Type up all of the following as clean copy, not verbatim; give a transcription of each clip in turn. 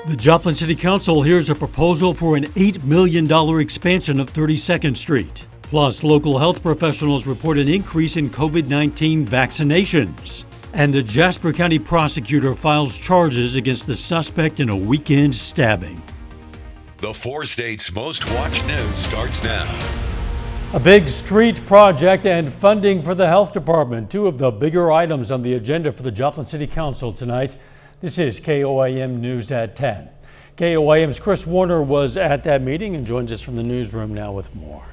The Joplin City Council hears a proposal for an $8 million expansion of 32nd Street. Plus, local health professionals report an increase in COVID-19 vaccinations. And the Jasper County prosecutor files charges against the suspect in a weekend stabbing. The 4 states' most watched news starts now. A big street project and funding for the health department. Two of the bigger items on the agenda for the Joplin City Council tonight. This is KOAM News at 10. KOAM's Chris Warner was at that meeting and joins us from the newsroom now with more.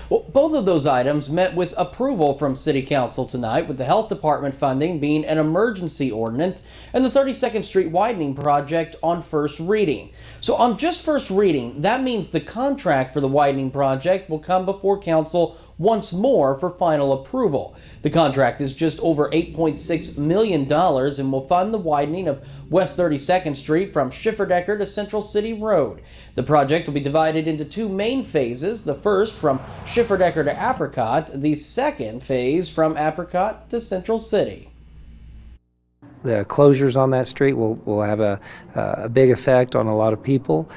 Well, both of those items met with approval from City Council tonight, with the health department funding being an emergency ordinance and the 32nd Street widening project on first reading. So on just first reading, that means the contract for the widening project will come before Council once more for final approval. The contract is just over $8.6 million and will fund the widening of West 32nd Street from Schifferdecker to Central City Road. The project will be divided into 2 main phases, the first from Schifferdecker to Apricot, the second phase from Apricot to Central City. The closures on that street will have a big effect on a lot of people.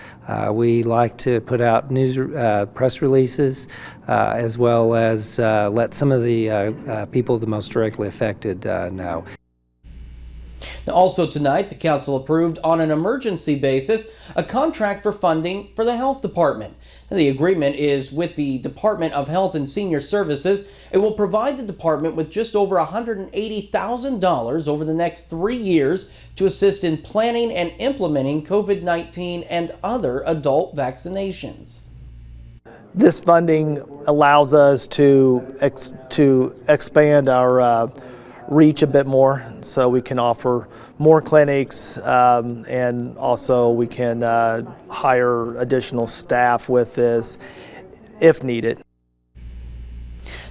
We like to put out news press releases as well as let some of the people the most directly affected know. Now, also tonight, the council approved on an emergency basis a contract for funding for the health department. And the agreement is with the Department of Health and Senior Services. It will provide the department with just over $180,000 over the next 3 years to assist in planning and implementing COVID-19 and other adult vaccinations. This funding allows us to expand our reach a bit more, so we can offer more clinics and also we can hire additional staff with this if needed.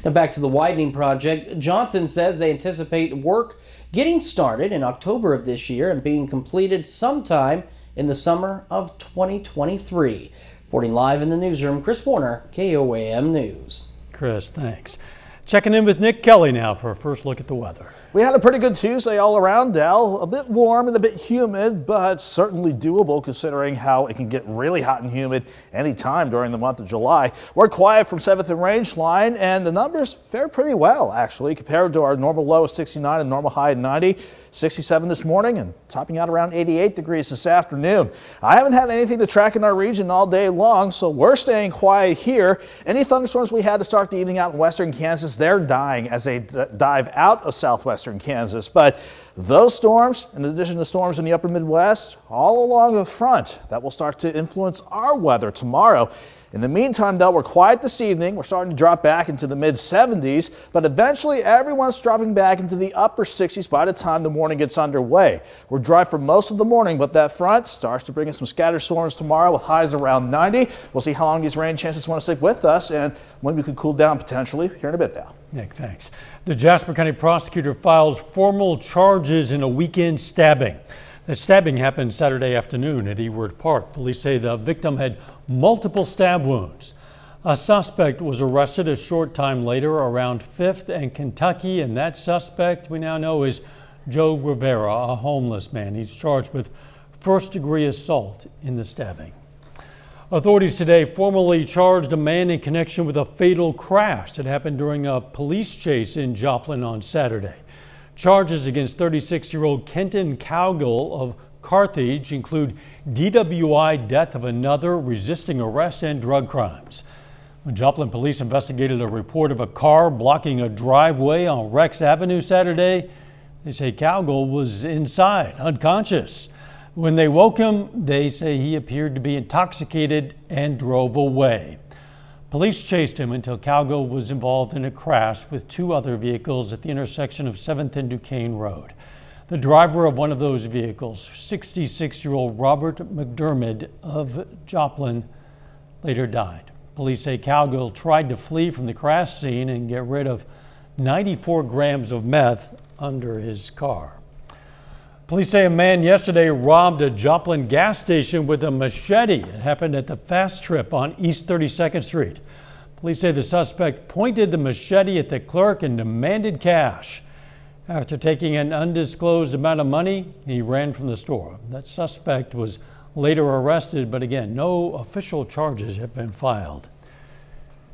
Now back to the widening project. Johnson says they anticipate work getting started in October of this year and being completed sometime in the summer of 2023. Reporting live in the newsroom, Chris Warner, KOAM News. Chris, thanks. Checking in with Nick Kelly now for a first look at the weather. We had a pretty good Tuesday all around, Dell. A bit warm and a bit humid, but certainly doable considering how it can get really hot and humid anytime during the month of July. We're quiet from 7th and Range Line, and the numbers fared pretty well, actually, compared to our normal low of 69 and normal high of 90. 67 this morning and topping out around 88 degrees this afternoon. I haven't had anything to track in our region all day long, so we're staying quiet here. Any thunderstorms we had to start the evening out in western Kansas, they're dying as they dive out of southwestern Kansas. But those storms, in addition to storms in the upper Midwest, all along the front, that will start to influence our weather tomorrow. In the meantime, though, we're quiet this evening. We're starting to drop back into the mid-70s, but eventually everyone's dropping back into the upper 60s by the time the morning gets underway. We're dry for most of the morning, but that front starts to bring in some scattered storms tomorrow with highs around 90. We'll see how long these rain chances want to stick with us and when we could cool down potentially here in a bit now. Nick, thanks. The Jasper County prosecutor files formal charges in a weekend stabbing. That stabbing happened Saturday afternoon at Ewart Park. Police say the victim had multiple stab wounds. A suspect was arrested a short time later around 5th and Kentucky, and that suspect we now know is Joe Rivera, a homeless man. He's charged with first-degree assault in the stabbing. Authorities today formally charged a man in connection with a fatal crash that happened during a police chase in Joplin on Saturday. Charges against 36-year-old Kenton Cowgill of Carthage include DWI, death of another, resisting arrest, and drug crimes. When Joplin police investigated a report of a car blocking a driveway on Rex Avenue Saturday, they say Cowgill was inside, unconscious. When they woke him, they say he appeared to be intoxicated and drove away. Police chased him until Cowgill was involved in a crash with 2 other vehicles at the intersection of 7th and Duquesne Road. The driver of one of those vehicles, 66-year-old Robert McDermott of Joplin, later died. Police say Cowgill tried to flee from the crash scene and get rid of 94 grams of meth under his car. Police say a man yesterday robbed a Joplin gas station with a machete. It happened at the Fast Trip on East 32nd Street. Police say the suspect pointed the machete at the clerk and demanded cash. After taking an undisclosed amount of money, he ran from the store. That suspect was later arrested, but again, no official charges have been filed.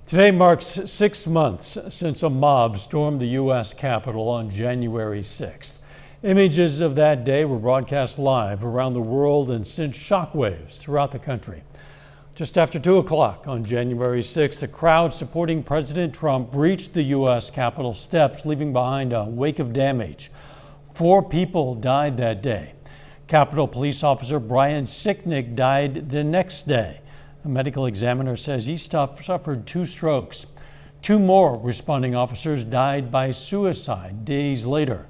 Today marks 6 months since a mob stormed the U.S. Capitol on January 6th. Images of that day were broadcast live around the world and sent shockwaves throughout the country. Just after 2 o'clock on January 6th, a crowd supporting President Trump reached the U.S. Capitol steps, leaving behind a wake of damage. 4 people died that day. Capitol Police Officer Brian Sicknick died the next day. A medical examiner says he suffered 2 strokes. 2 more responding officers died by suicide days later.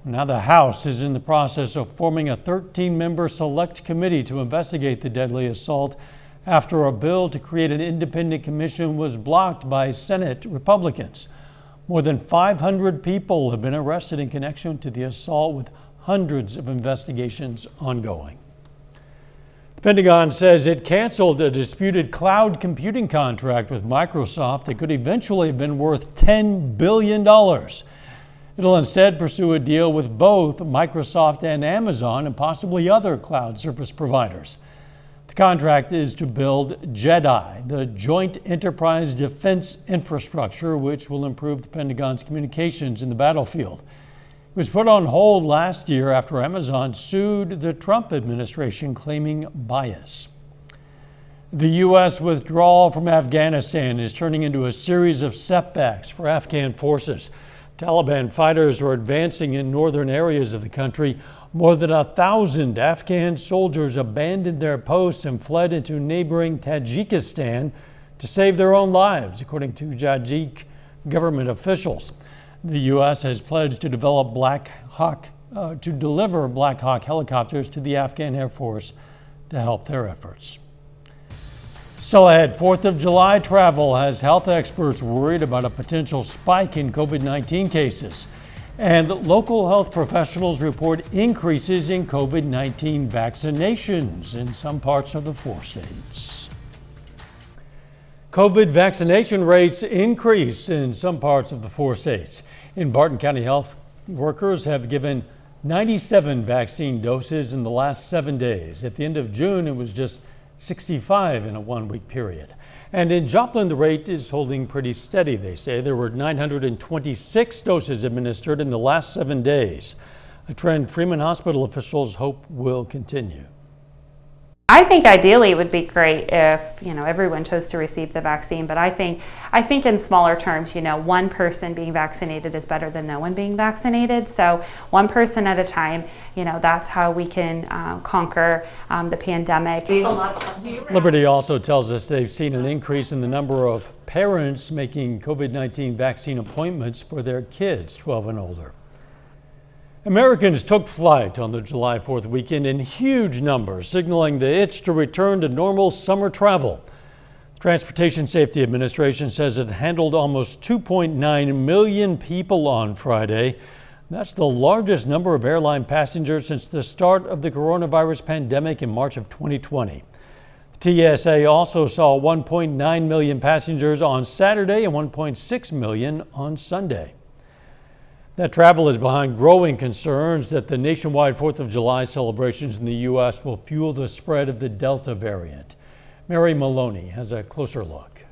Now the House is in the process of forming a 13-member select committee to investigate the deadly assault after a bill to create an independent commission was blocked by Senate Republicans. More than 500 people have been arrested in connection to the assault, with hundreds of investigations ongoing. The Pentagon says it canceled a disputed cloud computing contract with Microsoft that could eventually have been worth $10 billion. It'll instead pursue a deal with both Microsoft and Amazon and possibly other cloud service providers. The contract is to build JEDI, the Joint Enterprise Defense Infrastructure, which will improve the Pentagon's communications in the battlefield. It was put on hold last year after Amazon sued the Trump administration, claiming bias. The U.S. withdrawal from Afghanistan is turning into a series of setbacks for Afghan forces. Taliban fighters are advancing in northern areas of the country. More than 1,000 Afghan soldiers abandoned their posts and fled into neighboring Tajikistan to save their own lives, according to Tajik government officials. The U.S. has pledged to deliver Black Hawk helicopters to the Afghan Air Force to help their efforts. Still ahead, 4th of July travel has health experts worried about a potential spike in COVID-19 cases. And local health professionals report increases in COVID-19 vaccinations in some parts of the 4 states. COVID vaccination rates increase in some parts of the 4 states. In Barton County, health workers have given 97 vaccine doses in the last 7 days. At the end of June, it was just 65 in a 1-week period. And in Joplin, the rate is holding pretty steady, they say. There were 926 doses administered in the last 7 days, a trend Freeman Hospital officials hope will continue. I think ideally it would be great if, everyone chose to receive the vaccine, but I think in smaller terms, one person being vaccinated is better than no one being vaccinated. So one person at a time, that's how we can conquer the pandemic. Liberty also tells us they've seen an increase in the number of parents making COVID-19 vaccine appointments for their kids 12 and older. Americans took flight on the July 4th weekend in huge numbers, signaling the itch to return to normal summer travel. The Transportation Safety Administration says it handled almost 2.9 million people on Friday. That's the largest number of airline passengers since the start of the coronavirus pandemic in March of 2020. The TSA also saw 1.9 million passengers on Saturday and 1.6 million on Sunday. That travel is behind growing concerns that the nationwide 4th of July celebrations in the U.S. will fuel the spread of the Delta variant. Mary Maloney has a closer look.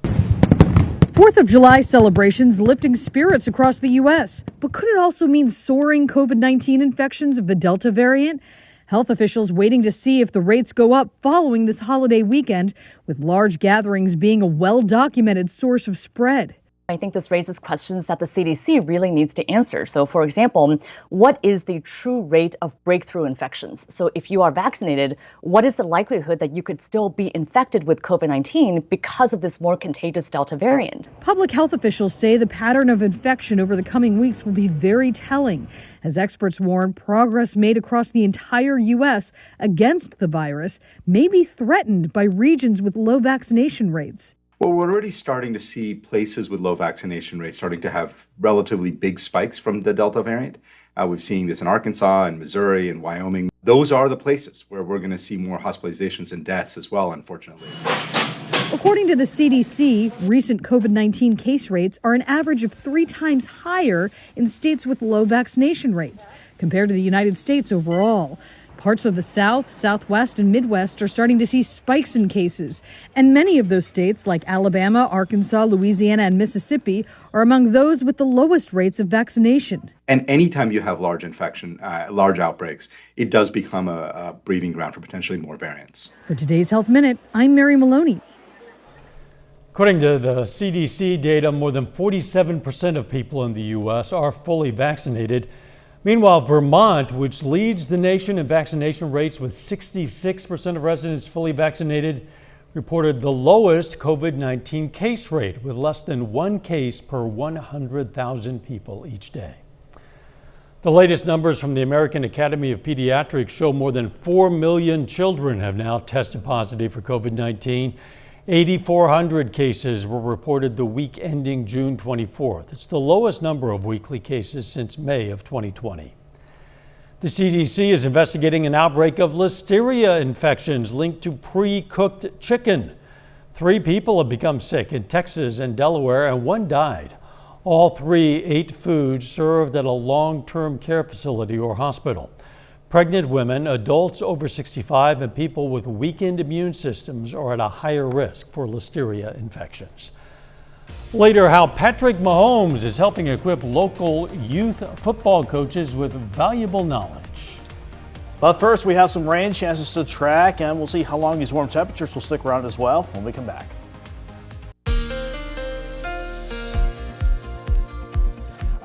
4th of July celebrations lifting spirits across the U.S., but could it also mean soaring COVID-19 infections of the Delta variant? Health officials waiting to see if the rates go up following this holiday weekend, with large gatherings being a well-documented source of spread. I think this raises questions that the CDC really needs to answer. So, for example, what is the true rate of breakthrough infections? So if you are vaccinated, what is the likelihood that you could still be infected with COVID-19 because of this more contagious Delta variant? Public health officials say the pattern of infection over the coming weeks will be very telling. As experts warn, progress made across the entire U.S. against the virus may be threatened by regions with low vaccination rates. Well, we're already starting to see places with low vaccination rates starting to have relatively big spikes from the Delta variant. We've seen this in Arkansas and Missouri and Wyoming. Those are the places where we're going to see more hospitalizations and deaths as well, unfortunately. Well, According to the CDC, recent COVID-19 case rates are an average of 3 times higher in states with low vaccination rates compared to the United States overall. Parts of the South, Southwest, and Midwest are starting to see spikes in cases. And many of those states, like Alabama, Arkansas, Louisiana, and Mississippi, are among those with the lowest rates of vaccination. And anytime you have large large outbreaks, it does become a breeding ground for potentially more variants. For today's Health Minute, I'm Mary Maloney. According to the CDC data, more than 47% of people in the U.S. are fully vaccinated. Meanwhile, Vermont, which leads the nation in vaccination rates with 66% of residents fully vaccinated, reported the lowest COVID-19 case rate with less than 1 case per 100,000 people each day. The latest numbers from the American Academy of Pediatrics show more than 4 million children have now tested positive for COVID-19. 8,400 cases were reported the week ending June 24th. It's the lowest number of weekly cases since May of 2020. The CDC is investigating an outbreak of listeria infections linked to pre-cooked chicken. 3 people have become sick in Texas and Delaware, and 1 died. All 3 ate food served at a long-term care facility or hospital. Pregnant women, adults over 65, and people with weakened immune systems are at a higher risk for listeria infections. Later, how Patrick Mahomes is helping equip local youth football coaches with valuable knowledge. But first, we have some rain chances to track, and we'll see how long these warm temperatures will stick around as well when we come back.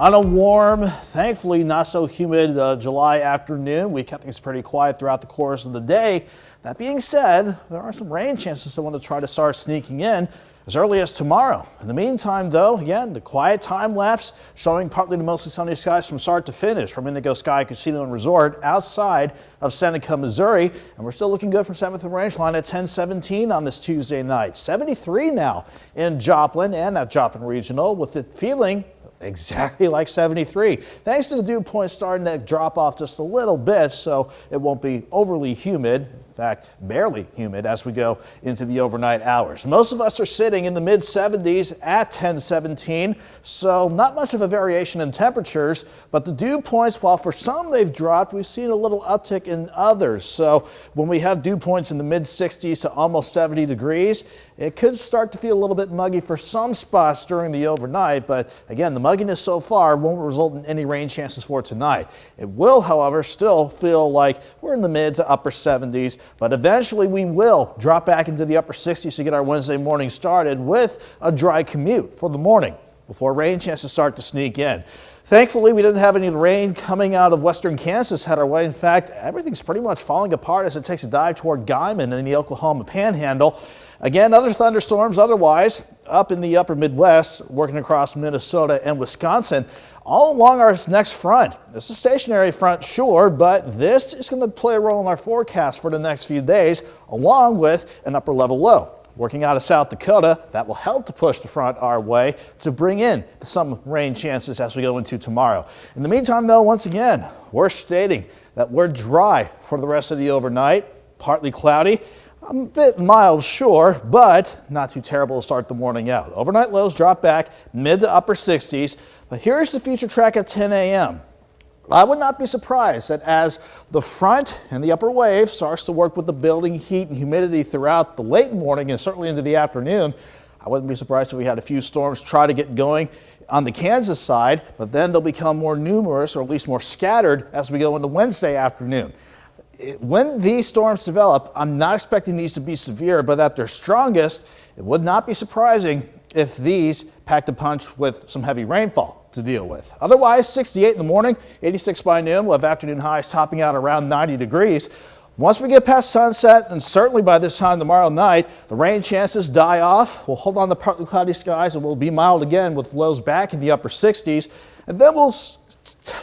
On a warm, thankfully not so humid July afternoon, we kept things pretty quiet throughout the course of the day. That being said, there are some rain chances that want to try to start sneaking in as early as tomorrow. In the meantime, though, again, the quiet time lapse showing partly to mostly sunny skies from start to finish from Indigo Sky Casino and Resort outside of Seneca, Missouri. And we're still looking good from 7th and Range Line at 1017 on this Tuesday night. 73 now in Joplin and at Joplin Regional, with it feeling exactly like 73. Thanks to the dew point starting to drop off just a little bit, so it won't be overly humid. In fact, barely humid as we go into the overnight hours. Most of us are sitting in the mid 70s at 1017, so not much of a variation in temperatures, but the dew points, while for some they've dropped, we've seen a little uptick in others. So when we have dew points in the mid 60s to almost 70 degrees, it could start to feel a little bit muggy for some spots during the overnight, but again, the mugginess so far won't result in any rain chances for tonight. It will, however, still feel like we're in the mid to upper 70s, but eventually we will drop back into the upper 60s to get our Wednesday morning started with a dry commute for the morning before rain chances start to sneak in. Thankfully, we didn't have any rain coming out of western Kansas head our way. In fact, everything's pretty much falling apart as it takes a dive toward Guyman in the Oklahoma Panhandle. Again, other thunderstorms otherwise up in the upper Midwest, working across Minnesota and Wisconsin, all along our next front. This is a stationary front, sure, but this is going to play a role in our forecast for the next few days, along with an upper level low. Working out of South Dakota, that will help to push the front our way to bring in some rain chances as we go into tomorrow. In the meantime, though, once again, we're stating that we're dry for the rest of the overnight, partly cloudy. A bit mild, sure, but not too terrible to start the morning out. Overnight lows drop back mid to upper 60s, but here's the future track at 10 a.m. I would not be surprised that as the front and the upper wave starts to work with the building heat and humidity throughout the late morning and certainly into the afternoon, I wouldn't be surprised if we had a few storms try to get going on the Kansas side, but then they'll become more numerous or at least more scattered as we go into Wednesday afternoon. When these storms develop, I'm not expecting these to be severe, but at their strongest, it would not be surprising if these packed a punch with some heavy rainfall to deal with. Otherwise, 68 in the morning, 86 by noon. We'll have afternoon highs topping out around 90 degrees. Once we get past sunset, and certainly by this time tomorrow night, the rain chances die off. We'll hold on to partly cloudy skies and we'll be mild again with lows back in the upper 60s. And then we'll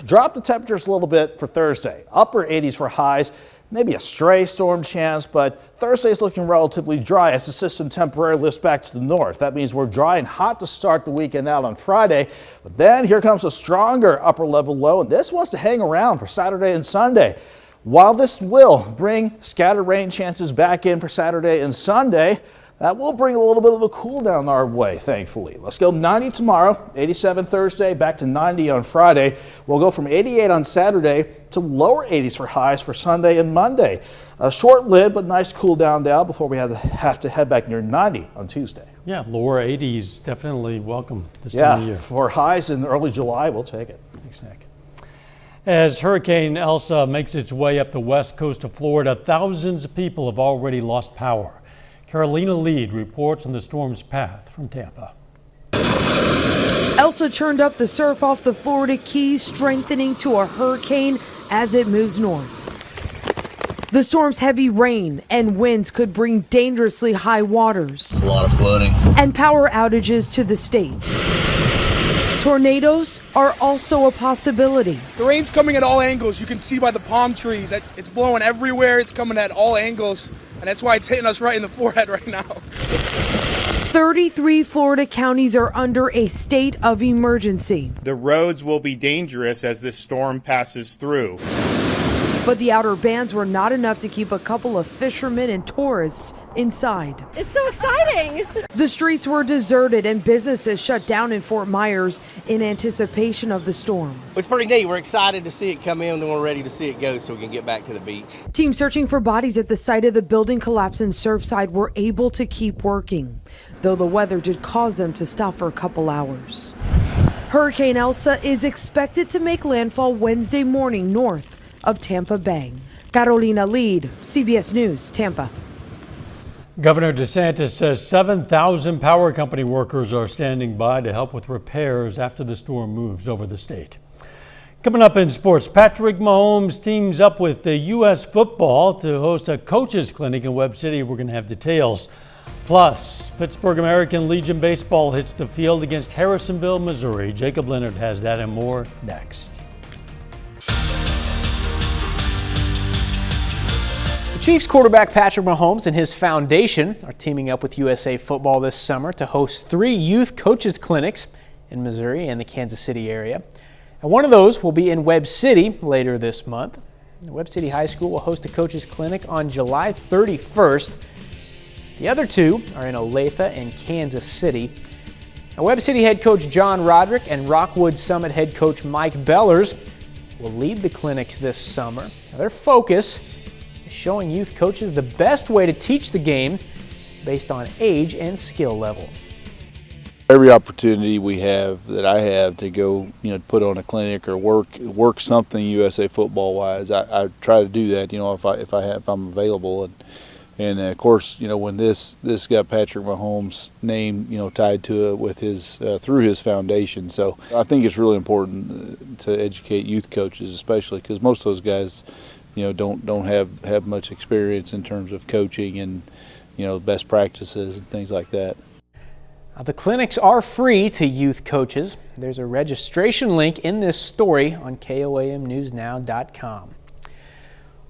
drop the temperatures a little bit for Thursday. Upper 80s for highs, maybe a stray storm chance, but Thursday's looking relatively dry as the system temporarily lifts back to the north. That means we're dry and hot to start the weekend out on Friday, but then here comes a stronger upper level low, and this wants to hang around for Saturday and Sunday. While this will bring scattered rain chances back in for Saturday and Sunday, That will bring a little bit of a cool down our way, thankfully. Let's go 90 tomorrow, 87 Thursday, back to 90 on Friday. We'll go from 88 on Saturday to lower 80s for highs for Sunday and Monday. A short-lived but nice cool down before we have to head back near 90 on Tuesday. Yeah, lower 80s definitely welcome this time of year. For highs in early July, we'll take it. Thanks, Nick. As Hurricane Elsa makes its way up the west coast of Florida, thousands of people have already lost power. Carolina Lead reports on the storm's path from Tampa. Elsa churned up the surf off the Florida Keys, strengthening to a hurricane as it moves north. The storm's heavy rain and winds could bring dangerously high waters. A lot of flooding. And power outages to the state. Tornadoes are also a possibility. The rain's coming at all angles. You can see by the palm trees that it's blowing everywhere. It's coming at all angles, and that's why it's hitting us right in the forehead right now. 33 Florida counties are under a state of emergency. The roads will be dangerous as this storm passes through. But the outer bands were not enough to keep a couple of fishermen and tourists inside. It's so exciting! The streets were deserted and businesses shut down in Fort Myers in anticipation of the storm. It's pretty neat. We're excited to see it come in, and we're ready to see it go so we can get back to the beach. Teams searching for bodies at the site of the building collapse in Surfside were able to keep working, though the weather did cause them to stop for a couple hours. Hurricane Elsa is expected to make landfall Wednesday morning north of Tampa Bay. Carolina Lead, CBS News, Tampa. Governor DeSantis says 7,000 power company workers are standing by to help with repairs after the storm moves over the state. Coming up in sports, Patrick Mahomes teams up with the U.S. football to host a coaches clinic in Webb City. We're going to have details. Plus, Pittsburgh American Legion baseball hits the field against Harrisonville, Missouri. Jacob Leonard has that and more next. Chiefs quarterback Patrick Mahomes and his foundation are teaming up with USA Football this summer to host 3 youth coaches clinics in Missouri and the Kansas City area. And one of those will be in Webb City later this month. The Webb City High School will host a coaches clinic on July 31st. The other 2 are in Olathe and Kansas City. Now, Webb City head coach John Roderick and Rockwood Summit head coach Mike Bellers will lead the clinics this summer. Now, their focus showing youth coaches the best way to teach the game based on age and skill level. Every opportunity we have that I have to go, put on a clinic or work something USA football wise, I try to do that. If I'm available, and of course, when this got Patrick Mahomes' name, tied to it with his through his foundation. So I think it's really important to educate youth coaches, especially because most of those guys, don't have much experience in terms of coaching and, best practices and things like that. Now, the clinics are free to youth coaches. There's a registration link in this story on KOAMnewsnow.com.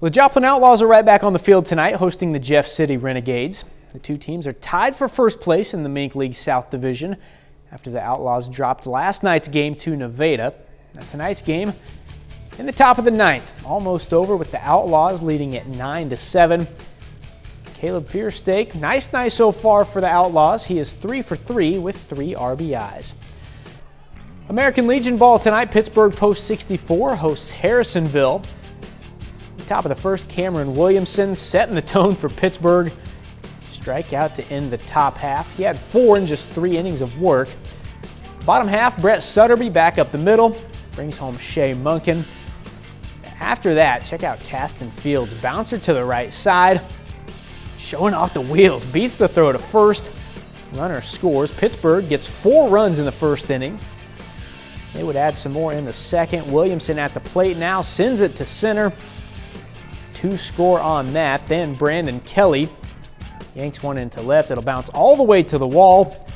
Well, the Joplin Outlaws are right back on the field tonight, hosting the Jeff City Renegades. The 2 teams are tied for first place in the Mink League South Division after the Outlaws dropped last night's game to Nevada. Now, tonight's game in the top of the 9th, almost over with the Outlaws leading at 9-7. Caleb Fearstake, nice so far for the Outlaws. He is 3 for 3 with 3 RBIs. American Legion ball tonight. Pittsburgh Post 64 hosts Harrisonville. Top of the first, Cameron Williamson setting the tone for Pittsburgh. Strikeout to end the top half. He had 4 in just 3 innings of work. Bottom half, Brett Sutterby back up the middle. Brings home Shea Munkin. After that, check out Caston Fields. Bouncer to the right side. Showing off the wheels. Beats the throw to first. Runner scores. Pittsburgh gets 4 runs in the first inning. They would add some more in the second. Williamson at the plate now. Sends it to center. 2 score on that. Then Brandon Kelly yanks one into left. It'll bounce all the way to the wall.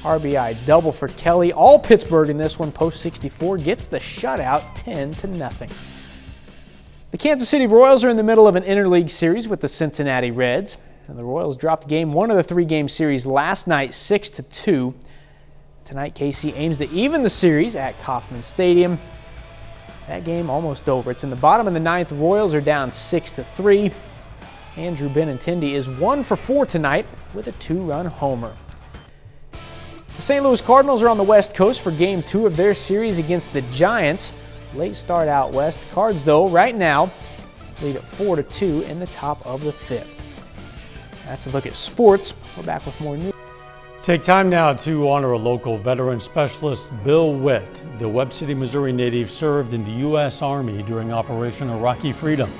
RBI double for Kelly. All Pittsburgh in this one. Post 64 gets the shutout 10-0. The Kansas City Royals are in the middle of an interleague series with the Cincinnati Reds. And the Royals dropped game 1 of the 3-game series last night 6-2. Tonight, KC aims to even the series at Kauffman Stadium. That game almost over. It's in the bottom of the 9th. Royals are down 6-3. Andrew Benintendi is 1 for 4 tonight with a 2-run homer. The St. Louis Cardinals are on the West Coast for Game 2 of their series against the Giants. Late start out west. Cards, though, right now lead at 4-2 in the top of the 5th. That's a look at sports. We're back with more news. Take time now to honor a local veteran specialist, Bill Witt. The Webb City, Missouri native served in the U.S. Army during Operation Iraqi Freedom.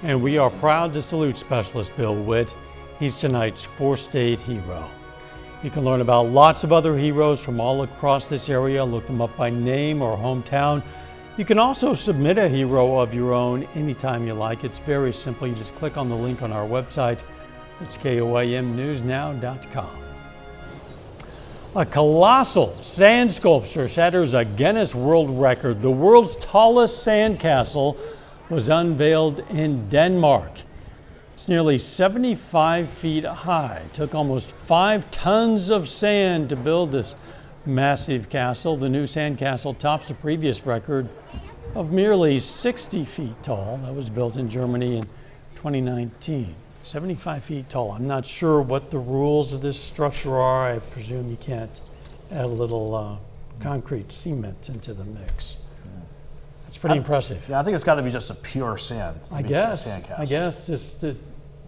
And we are proud to salute Specialist Bill Witt. He's tonight's 4-state hero. You can learn about lots of other heroes from all across this area. Look them up by name or hometown. You can also submit a hero of your own anytime you like. It's very simple. You just click on the link on our website. It's KOAMnewsnow.com. A colossal sand sculpture shatters a Guinness World Record. The world's tallest sand castle was unveiled in Denmark. It's nearly 75 feet high. It took almost 5 tons of sand to build this massive castle. The new sand castle tops the previous record of merely 60 feet tall. That was built in Germany in 2019. 75 feet tall. I'm not sure what the rules of this structure are. I presume you can't add a little concrete cement into the mix. That's pretty impressive. Yeah, I think it's got to be just a pure sand. I guess just to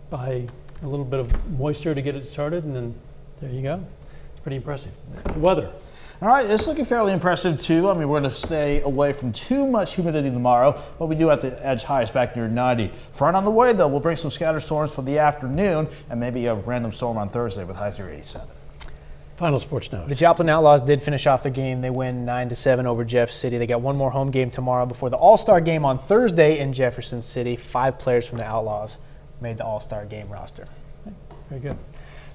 buy a little bit of moisture to get it started, and then there you go. It's pretty impressive. The weather. All right, it's looking fairly impressive too. I mean, we're going to stay away from too much humidity tomorrow, but we do have the edge highs back near 90. Front on the way, though, we'll bring some scattered storms for the afternoon and maybe a random storm on Thursday with highs near 87. Final sports note. The Joplin Outlaws did finish off the game. They win 9-7 over Jeff City. They got one more home game tomorrow before the All-Star game on Thursday in Jefferson City. 5 players from the Outlaws made the All-Star game roster. Very good.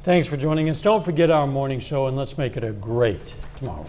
Thanks for joining us. Don't forget our morning show, and let's make it a great tomorrow.